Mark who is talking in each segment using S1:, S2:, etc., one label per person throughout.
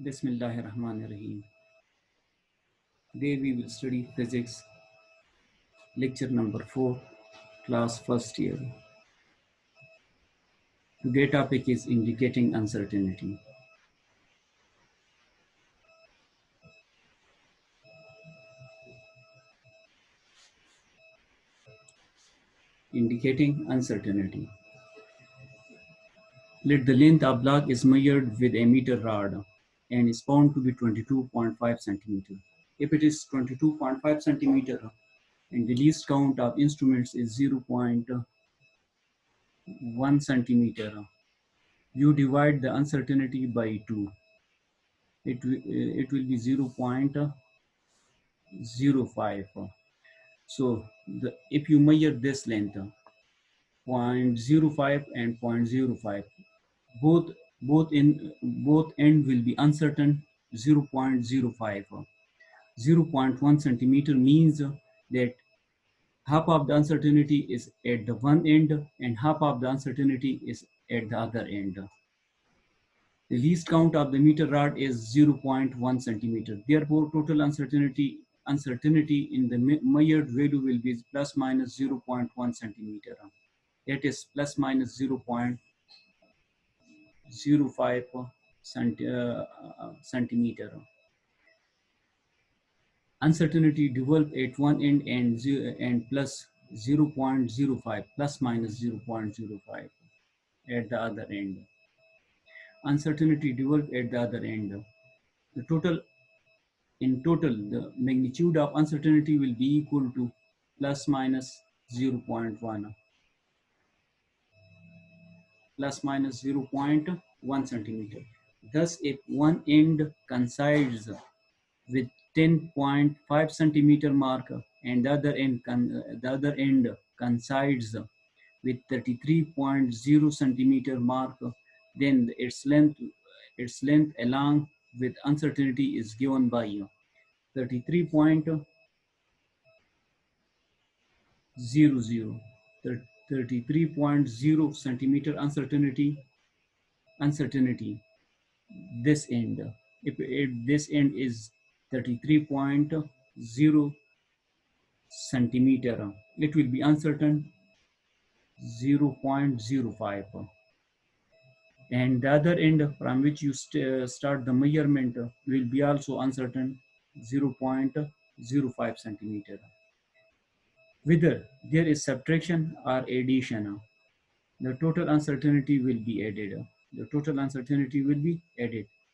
S1: Bismillahirrahmanirrahim. Today we will study physics, lecture number 4, class first year. Today topic is indicating uncertainty. Indicating uncertainty. Let the length of block is measured with a meter rod and is found to be 22.5 centimeter. If it is 22.5 centimeter and the least count of instruments is 0.1 centimeter, you divide the uncertainty by 2. It will be 0.05. So if you measure this length, 0.05 and 0.05, both end will be uncertain 0.05. 0.1 centimeter means that half of the uncertainty is at the one end and half of the uncertainty is at the other end. The least count of the meter rod is 0.1 centimeter. Therefore, total uncertainty in the measured value will be plus minus 0.1 centimeter. That is plus minus 0.05 centimeter. Uncertainty developed at one end and plus 0.05 plus minus 0.05 at the other end. Uncertainty developed at the other end. In total, the magnitude of uncertainty will be equal to plus minus 0.1 centimeter. Thus, if one end coincides with 10.5 centimeter mark and the other end coincides with 33.0 centimeter mark, then its length along with uncertainty is given by 33.00, 33.0 centimeter uncertainty. This end, if this end is 33.0 centimeter, it will be uncertain 0.05. And the other end from which you start the measurement will be also uncertain 0.05 centimeter. Whether there is subtraction or addition, the total uncertainty will be added.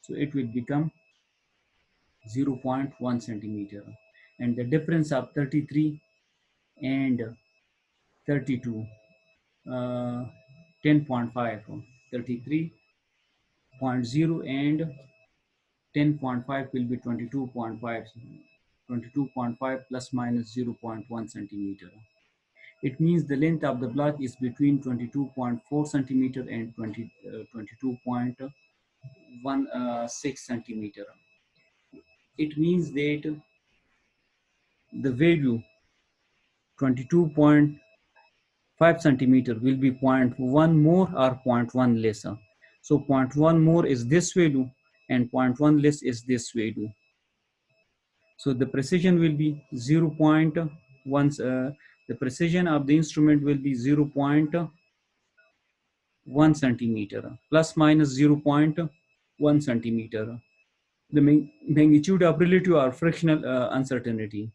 S1: So it will become 0.1 centimeter. And the difference of 33 and 32, 10.5, 33.0 and 10.5 will be 22.5 plus minus 0.1 centimeter. It means the length of the block is between 22.4 centimeter and 22.16 centimeter. It means that the value 22.5 centimeter will be 0.1 more or 0.1 lesser. So 0.1 more is this value and 0.1 less is this value. So the precision will be 0.1. The precision of the instrument will be 0.1 centimeter plus minus 0.1 centimeter. The magnitude of relative or fractional uncertainty.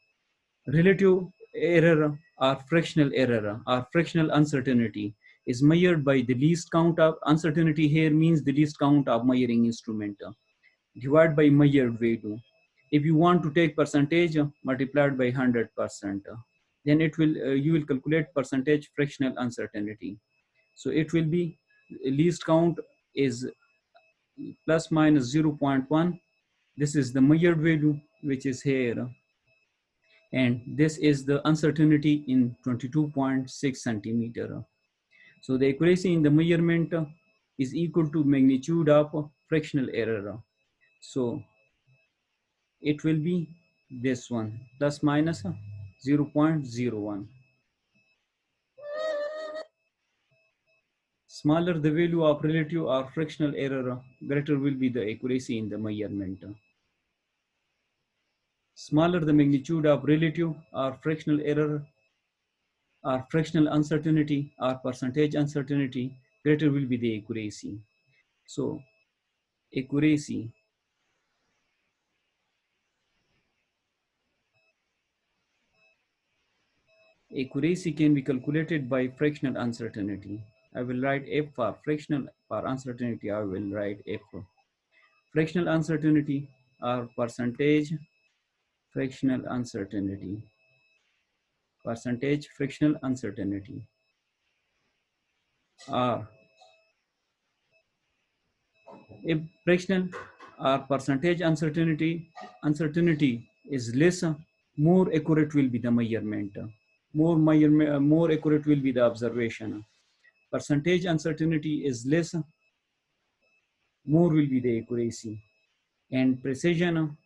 S1: Relative error or fractional uncertainty is measured by the least count of uncertainty. Here means the least count of measuring instrument divided by measured value. If you want to take percentage multiplied by 100%, then it will you will calculate percentage fractional uncertainty. So it will be least count is plus minus 0.1. This is the measured value which is here, and this is the uncertainty in 22.6 centimeter. So the accuracy in the measurement is equal to magnitude of fractional error. So it will be this one plus minus 0.01. Smaller the value of relative or fractional error, greater will be the accuracy in the measurement. Smaller the magnitude of relative or fractional error or fractional uncertainty or percentage uncertainty, greater will be the accuracy. So accuracy, accuracy can be calculated by fractional uncertainty. I will write F for fractional, for uncertainty I will write F. Fractional uncertainty or percentage fractional uncertainty. Percentage fractional uncertainty or if fractional or percentage uncertainty is less, more accurate will be the measurement. More accurate will be the observation. Percentage uncertainty is less, more will be the accuracy. And precision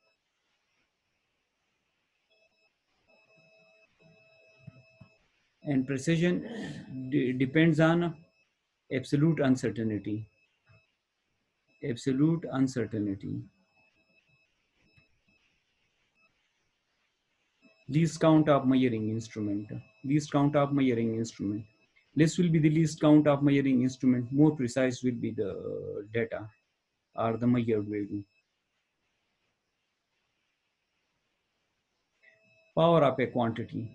S1: depends on absolute uncertainty. Absolute uncertainty. Least count of measuring instrument. Least count of measuring instrument. Less will be the least count of measuring instrument. More precise will be the data or the measured value. Power of a quantity.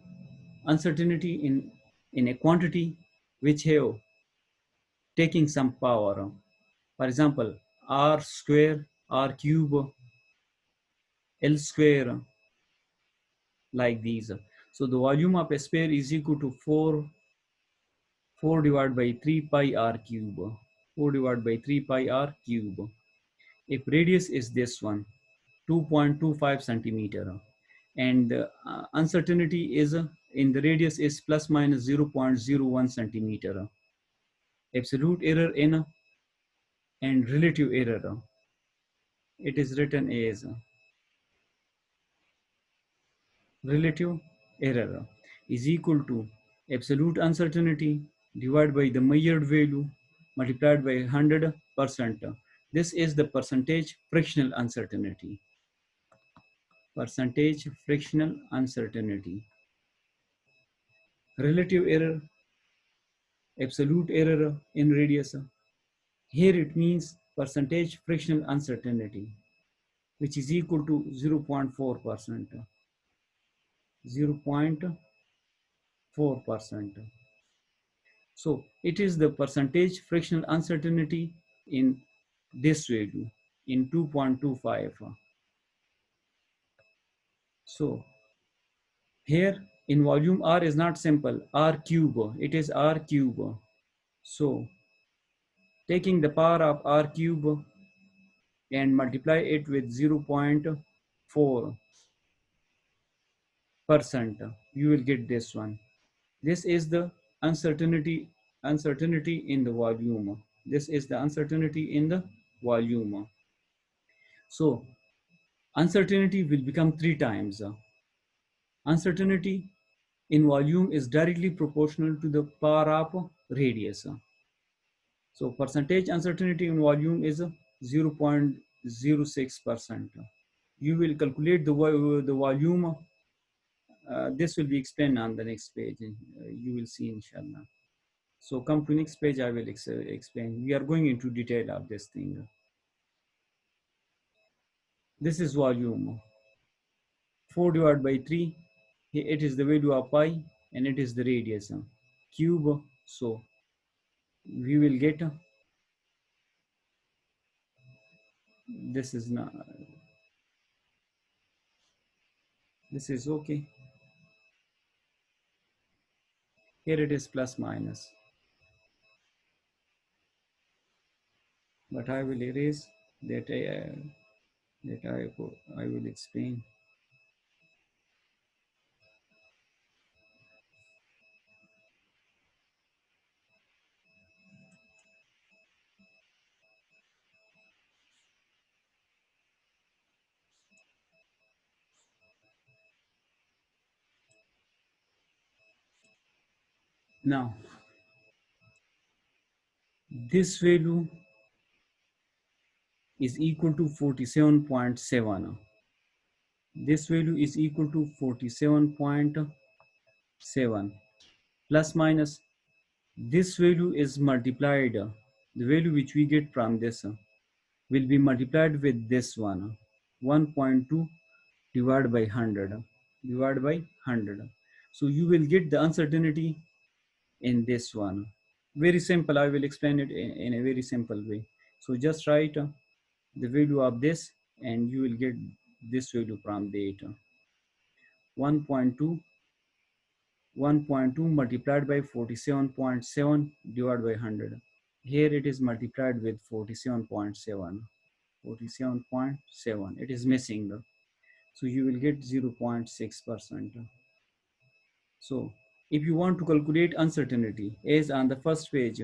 S1: Uncertainty in a quantity which have taking some power. For example, r square, r cube, l square, like these. So the volume of a sphere is equal to 4 divided by 3 pi r cube. 4 divided by 3 pi r cube. If radius is this one, 2.25 centimeter, and uncertainty is in the radius is plus minus 0.01 centimeter. Absolute error in and relative error. It is written as relative error is equal to absolute uncertainty divided by the measured value multiplied by 100%. This is the percentage fractional uncertainty. Percentage fractional uncertainty. Relative error, absolute error in radius. Here it means percentage fractional uncertainty, which is equal to 0.4%. 0.4%. So it is the percentage fractional uncertainty in this value in 2.25. So here in volume R is not simple, R cube, it is R cube. So taking the power of R cube and multiply it with 0.4%, you will get this one. This is the uncertainty in the volume. This is the uncertainty in the volume. So uncertainty will become 3 times. Uncertainty in volume is directly proportional to the power of radius. So percentage uncertainty in volume is 0.06%. You will calculate the volume. This will be explained on the next page. You will see, inshallah. So come to next page, I will explain. We are going into detail of this thing. This is volume. 4 divided by 3. It is the value of pi and it is the radius. Cube. So we will get, this is not, this is okay. Here it is plus minus. But I will erase that. I will explain. Now this value is equal to 47.7. This value is equal to 47.7 plus minus this value is multiplied. The value which we get from this will be multiplied with this one, 1.2 divided by 100, divided by 100. So you will get the uncertainty in this one. Very simple. I will explain it in a very simple way. So just write the value of this and you will get this value from the data. 1.2 multiplied by 47.7 divided by 100. Here it is multiplied with 47.7. 47.7. It is missing. So you will get 0.6%. So if you want to calculate uncertainty, as on the first page,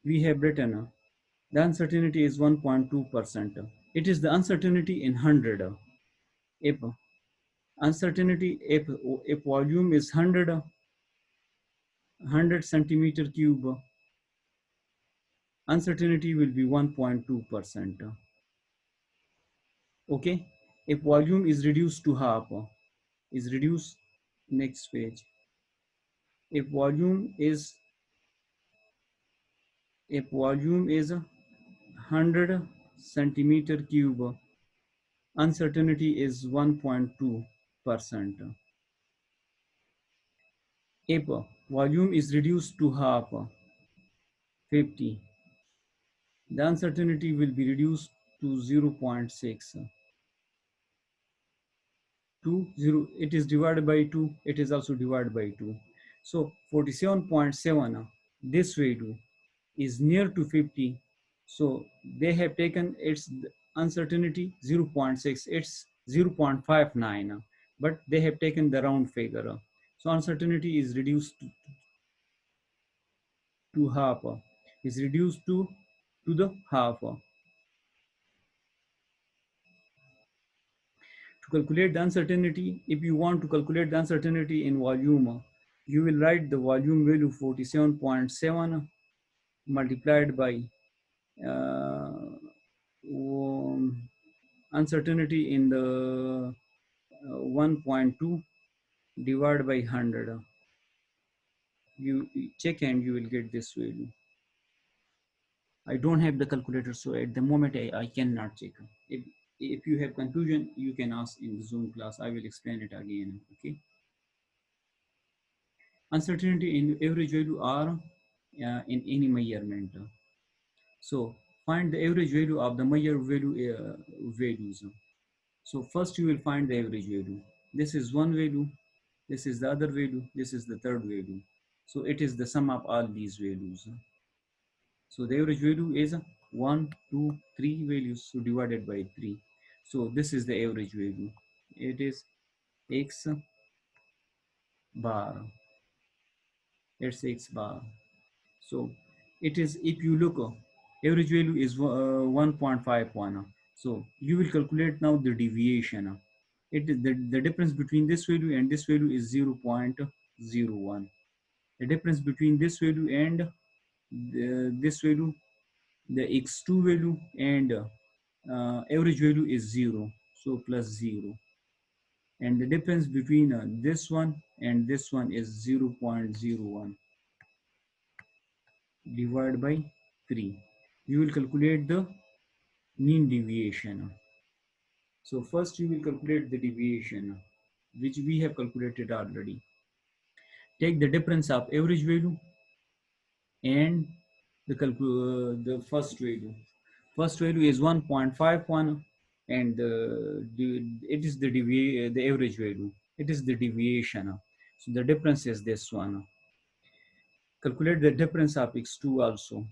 S1: we have written the uncertainty is 1.2%. It is the uncertainty in 100. If uncertainty, if volume is 100 centimeter cube, uncertainty will be 1.2%. Okay. If volume is reduced to half, is reduced, next page. If volume is 100 centimeter cube, uncertainty is 1.2%. If volume is reduced to half, 50, the uncertainty will be reduced to 0.6. It is divided by 2, it is also divided by 2. So 47.7, this value is near to 50. So they have taken its uncertainty 0.6, it's 0.59, but they have taken the round figure. So uncertainty is reduced to half, is reduced to the half. To calculate the uncertainty, if you want to calculate the uncertainty in volume, you will write the volume value 47.7 multiplied by uncertainty in the 1.2 divided by 100. You check and you will get this value. I don't have the calculator, so at the moment I cannot check. If you have confusion, you can ask in the Zoom class. I will explain it again. Okay. Uncertainty in average value are in any measurement. So find the average value of the measured values. So first you will find the average value. This is one value, this is the other value, this is the third value. So it is the sum of all these values. So the average value is 1, 2, 3 values, so divided by 3. So this is the average value. It is x bar. It's x bar. So it is, if you look, average value is 1.51. So you will calculate now the deviation. It is the difference between this value and this value is 0.01. The difference between this value and this value, the x2 value and average value is 0. So plus 0. And the difference between this one and this one is 0.01 divided by 3. You will calculate the mean deviation. So first you will calculate the deviation, which we have calculated already. Take the difference of average value and the first value. First value is 1.51 and it is the average value. It is the deviation. So the difference is this one. Calculate the difference of x2 also.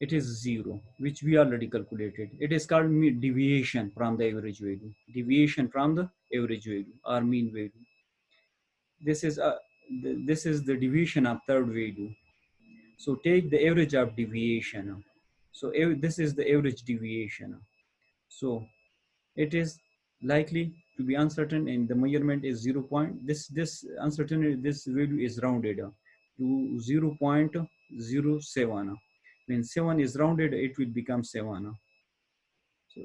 S1: It is 0, which we already calculated. It is called deviation from the average value. Deviation from the average value or mean value. This is the deviation of third value. So take the average of deviation. So this is the average deviation. So it is likely to be uncertain and the measurement is 0. This uncertainty, this value is rounded to 0.07. When 7 is rounded, it will become 7. So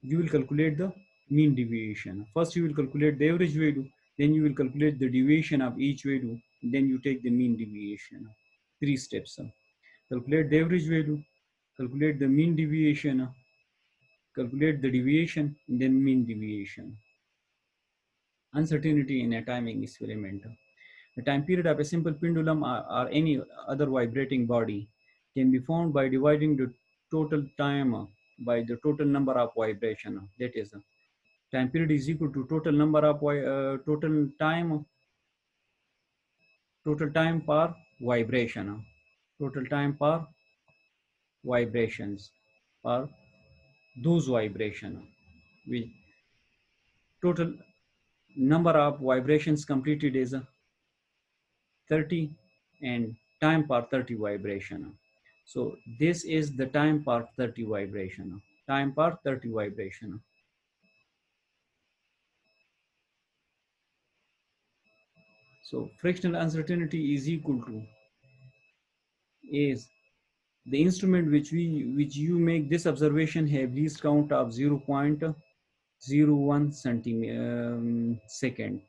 S1: you will calculate the mean deviation. First, you will calculate the average value, then you will calculate the deviation of each value, then you take the mean deviation. 3 steps. Calculate the average value, calculate the mean deviation, calculate the deviation, then mean deviation. Uncertainty in a timing experiment. The time period of a simple pendulum or any other vibrating body can be found by dividing the total time by the total number of vibration. That is, time period is equal to total number of total time per vibration, total time per vibrations, or those vibration. We total number of vibrations completed is 30 and time per 30 vibration. So this is the time per 30 vibration. Time per 30 vibration. So frictional uncertainty is equal to is the instrument which you make this observation have least count of 0.01 second.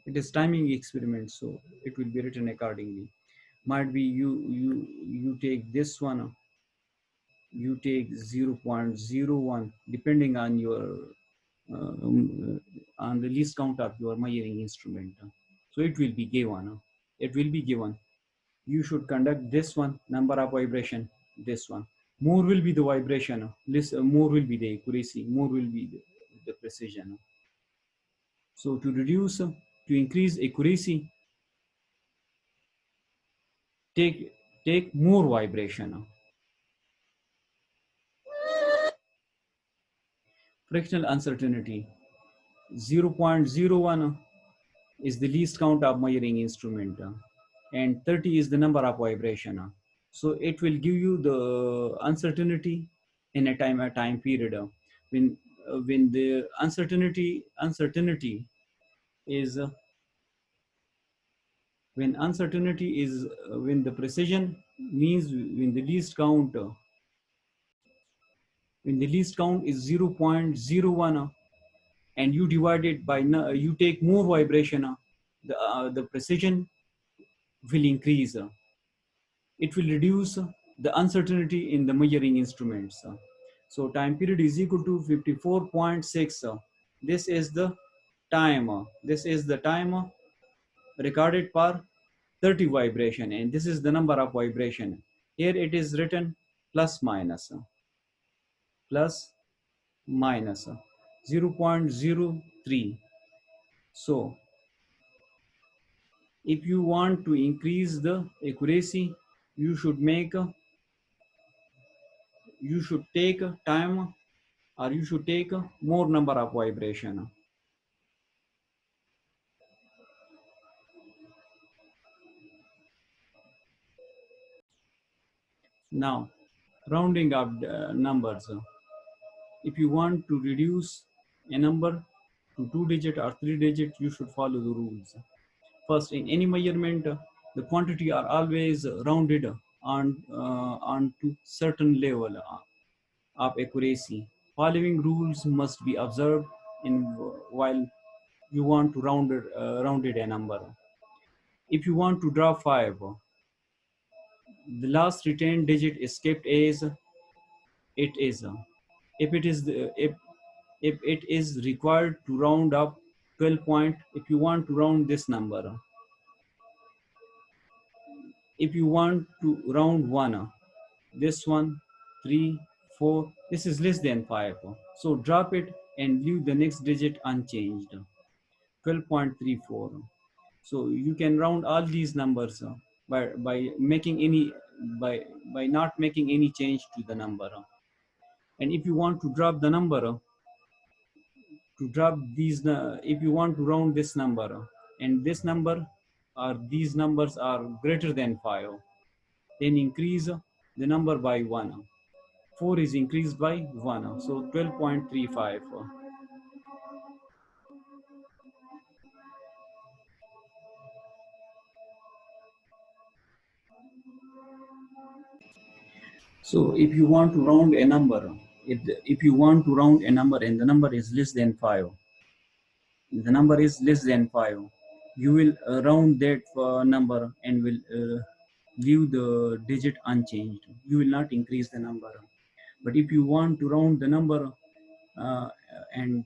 S1: It is timing experiment, so it will be written accordingly. Might be you take this one, you take 0.01 depending on your on the least count of your measuring instrument. So it will be given. It will be given. You should conduct this one, number of vibration, this one. More will be the vibration, less, more will be the accuracy, more will be the precision. So to increase accuracy, take more vibration. Frictional uncertainty, 0.01 is the least count of measuring instrument, and 30 is the number of vibration. So it will give you the uncertainty in a time period. When the uncertainty is when the precision means when the least count is 0.01, and you divide it by you take more vibration, the precision will increase. It will reduce the uncertainty in the measuring instruments. So time period is equal to 54.6. This is the time. This is the time recorded per 30 vibration, and this is the number of vibration. Here it is written plus minus plus minus 0.03. So if you want to increase the accuracy, you should make you should take time, or you should take more number of vibration. Now, rounding up numbers. If you want to reduce a number to 2-digit or 3-digit, you should follow the rules. First, in any measurement, the quantity are always rounded on to certain level of accuracy. Following rules must be observed in while you want to rounded a number. If you want to draw 5, the last retained digit is kept as it is. If it is if it is required to round up 12 point, if you want to round this number, if you want to round 1, this one, 3, 4, this is less than 5. So drop it and leave the next digit unchanged, 12.34. So you can round all these numbers by making any by not making any change to the number. And if you want to drop the number, to drop these, if you want to round this number, and this number or these numbers are greater than 5, then increase the number by 1. 4 is increased by 1, so 12.35. So if you want to round a number, if you want to round a number and the number is less than 5, the number is less than 5, you will round that number and will leave the digit unchanged. You will not increase the number. But if you want to round the number uh, and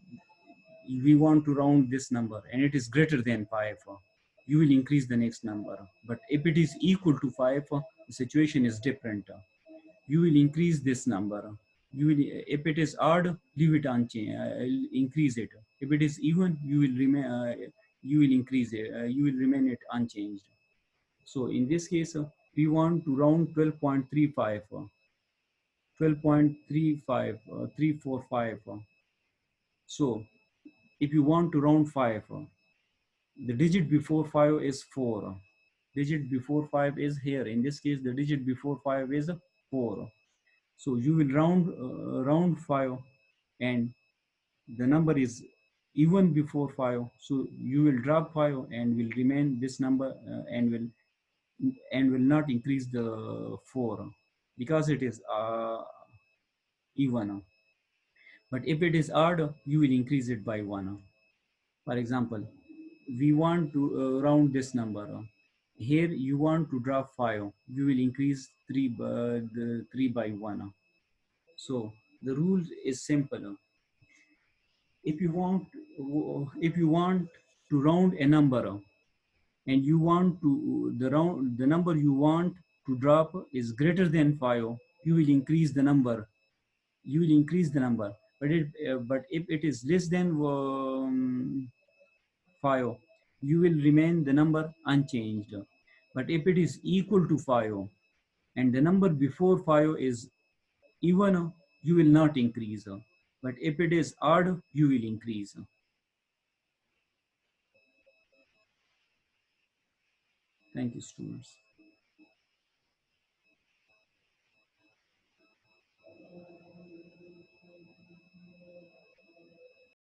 S1: we want to round this number and it is greater than 5, you will increase the next number. But if it is equal to 5, the situation is different. You will increase this number. You will, if it is odd, leave it unchanged, increase it. If it is even, you will remain, you will increase it, you will remain it unchanged. So in this case, we want to round 12.35, 12.35, 345. So if you want to round 5, the digit before 5 is 4. Digit before 5 is here. In this case, the digit before 5 is 4. So you will round 5 and the number is even before 5. So you will drop 5 and will remain this number and will not increase the 4 because it is even. But if it is odd, you will increase it by 1. For example, we want to round this number. Here you want to drop 5. You will increase 3 by 1. So the rule is simple. If you want, if you want to round a number and you want to the number you want to drop is greater than 5, you will increase the number. You will increase the number. But if it is less than 5, you will remain the number unchanged. But if it is equal to 5 and the number before 5 is even, you will not increase. But if it is odd, you will increase. Thank you, students.